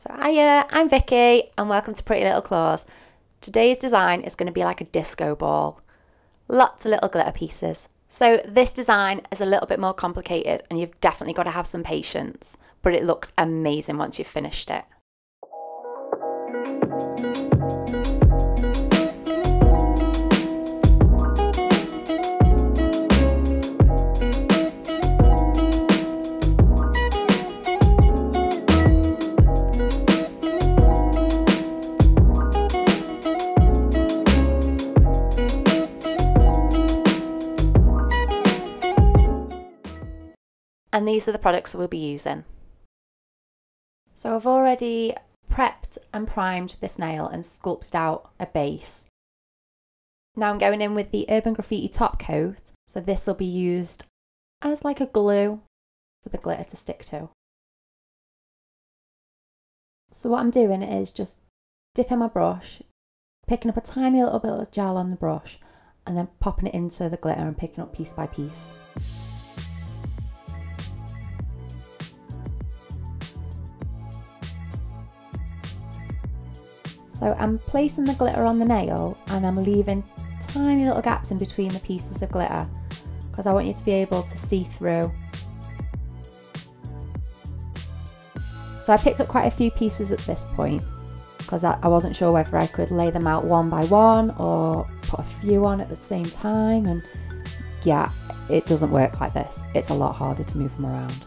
So hiya, I'm Vicky and welcome to Pretty Little Claws. Today's design is going to be like a disco ball. Lots of little glitter pieces. So this design is a little bit more complicated and you've definitely got to have some patience, but it looks amazing once you've finished it. And these are the products we'll be using. So I've already prepped and primed this nail and sculpted out a base. Now I'm going in with the Urban Graffiti top coat, so this will be used as like a glue for the glitter to stick to. So what I'm doing is just dipping my brush, picking up a tiny little bit of gel on the brush and then popping it into the glitter and picking up piece by piece. So I'm placing the glitter on the nail and I'm leaving tiny little gaps in between the pieces of glitter because I want you to be able to see through. So I picked up quite a few pieces at this point because I wasn't sure whether I could lay them out one by one or put a few on at the same time, and yeah, it doesn't work like this. It's a lot harder to move them around.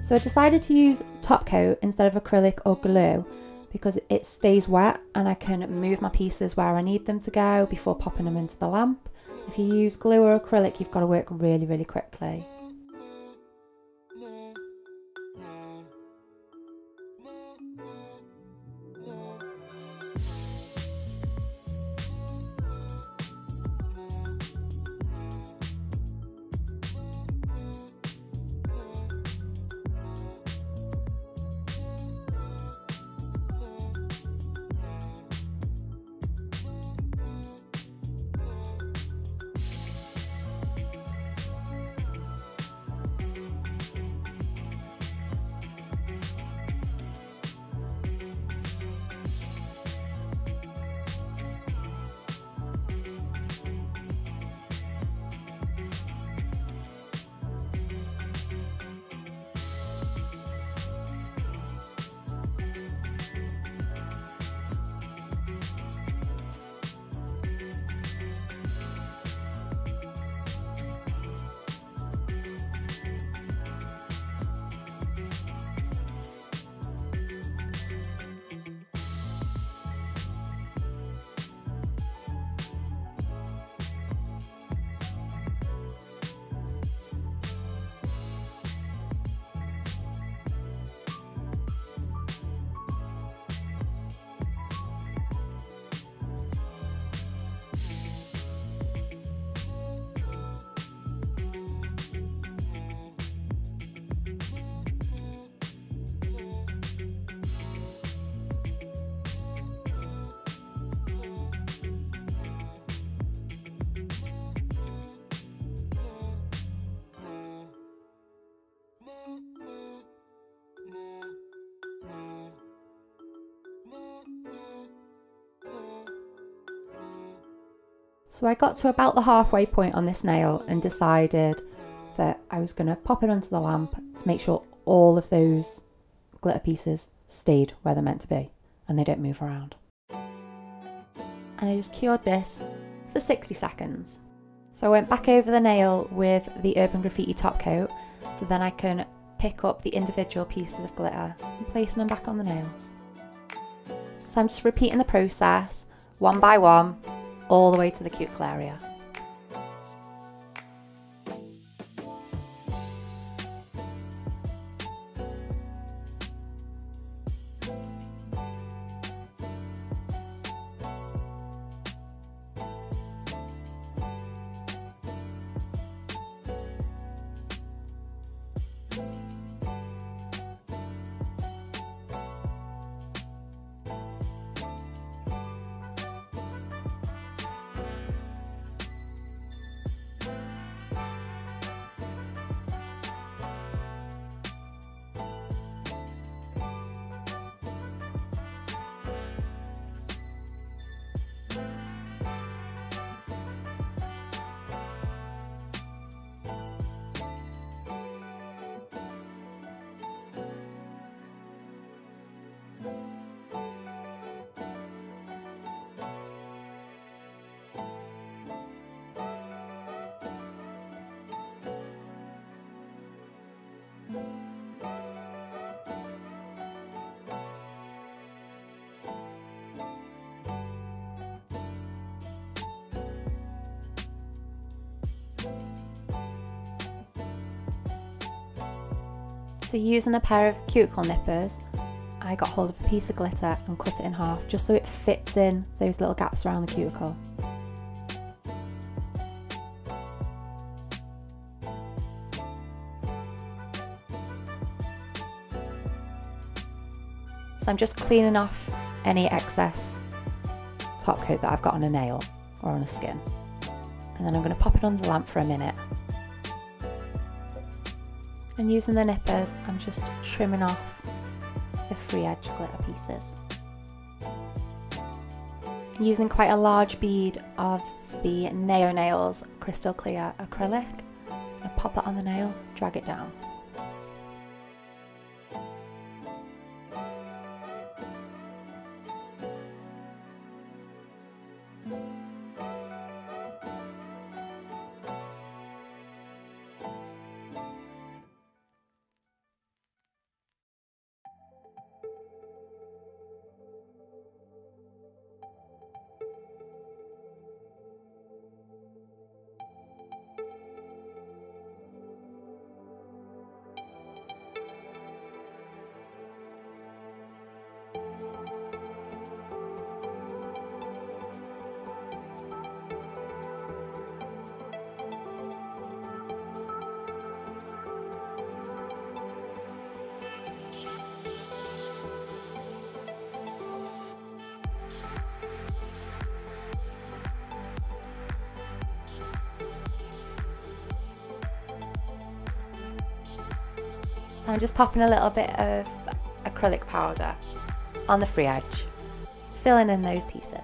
So I decided to use top coat instead of acrylic or glue because it stays wet and I can move my pieces where I need them to go before popping them into the lamp. If you use glue or acrylic, you've got to work really quickly. So I got to about the halfway point on this nail and decided that I was going to pop it onto the lamp to make sure all of those glitter pieces stayed where they're meant to be and they don't move around. And I just cured this for 60 seconds. So I went back over the nail with the Urban Graffiti top coat so then I can pick up the individual pieces of glitter and placing them back on the nail. So I'm just repeating the process one by one all the way to the cuticle area. So using a pair of cuticle nippers, I got hold of a piece of glitter and cut it in half just so it fits in those little gaps around the cuticle. So I'm just cleaning off any excess top coat that I've got on a nail or on a skin. And then I'm going to pop it under the lamp for a minute. And using the nippers, I'm just trimming off the free edge glitter pieces. And using quite a large bead of the Neo Nails Crystal Clear Acrylic, I pop it on the nail, drag it down. So I'm just popping a little bit of acrylic powder on the free edge, filling in those pieces.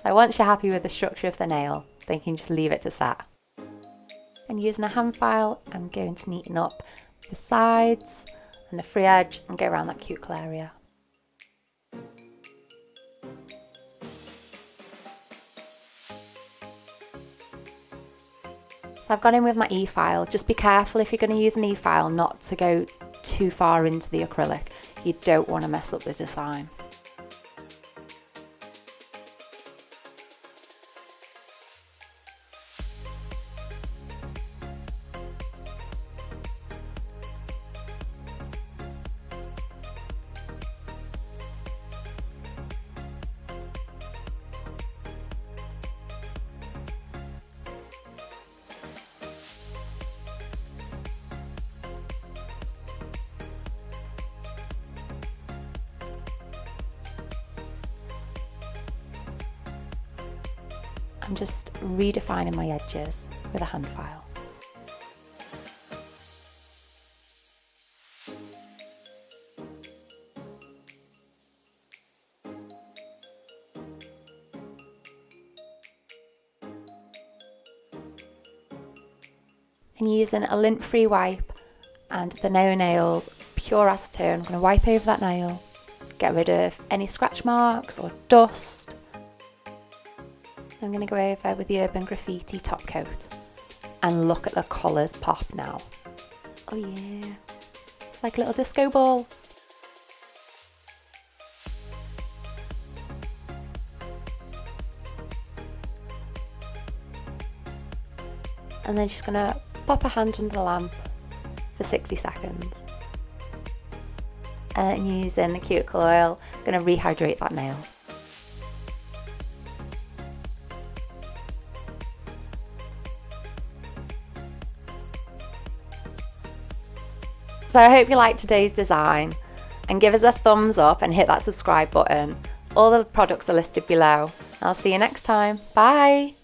So once you're happy with the structure of the nail, then you can just leave it to set. And using a hand file, I'm going to neaten up the sides and the free edge and go around that cuticle area. So I've gone in with my Efile. Just be careful if you're going to use an Efile not to go too far into the acrylic. You don't want to mess up the design. I'm just redefining my edges with a hand file. And using a lint-free wipe and the No Nails Pure Acetone, I'm going to wipe over that nail, get rid of any scratch marks or dust. I'm going to go over with the Urban Graffiti top coat and look at the colours pop now. Oh yeah, it's like a little disco ball. And then just going to pop a hand under the lamp for 60 seconds. And using the cuticle oil, I'm going to rehydrate that nail. So I hope you liked today's design, and give us a thumbs up and hit that subscribe button. All the products are listed below. I'll see you next time. Bye!